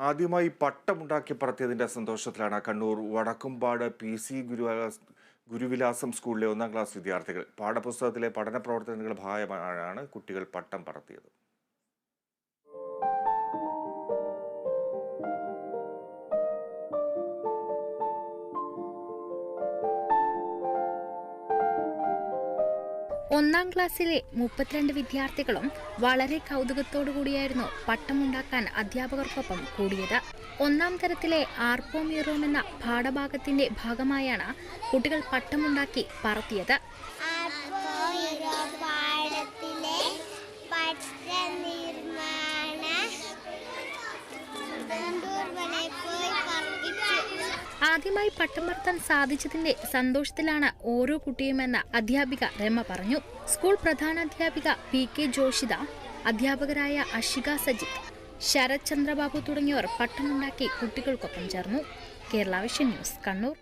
ആദ്യമായി പട്ടമുണ്ടാക്കി പറത്തിയതിന്റെ സന്തോഷത്തിലാണ് കണ്ണൂർ വടക്കുംപാട് PC ഗുരുവിലാസം സ്കൂളിലെ 1ാം ക്ലാസ് വിദ്യാർത്ഥികൾ. പാഠപുസ്തകത്തിലെ പഠന പ്രവർത്തനങ്ങളുടെ ഭാഗമായാണ് കുട്ടികൾ പട്ടം പറത്തിയത്. ഒന്നാം ക്ലാസ്സിലെ 32 വിദ്യാർത്ഥികളും വളരെ കൗതുകത്തോടുകൂടിയായിരുന്നു പട്ടമുണ്ടാക്കാൻ അധ്യാപകർക്കൊപ്പം കൂടിയത്. 1ാം തരത്തിലെ ആർപ്പോ മ്യൂറോം എന്ന പാഠഭാഗത്തിന്റെ ഭാഗമായാണ് കുട്ടികൾ പട്ടമുണ്ടാക്കി പറത്തിയത്. ആദ്യമായി പട്ടം പറത്താൻ സാധിച്ചതിന്റെ സന്തോഷത്തിലാണ് ഓരോ കുട്ടിയുമെന്ന് അധ്യാപിക രമ പറഞ്ഞു. സ്കൂൾ പ്രധാനാധ്യാപിക PK ജോഷിത, അധ്യാപകരായ അഷിക സജിത്ത്, ശരത് ചന്ദ്രബാബു തുടങ്ങിയവർ പട്ടമുണ്ടാക്കി കുട്ടികൾക്കൊപ്പം ചേർന്നു. Kerala vision news, Kannur.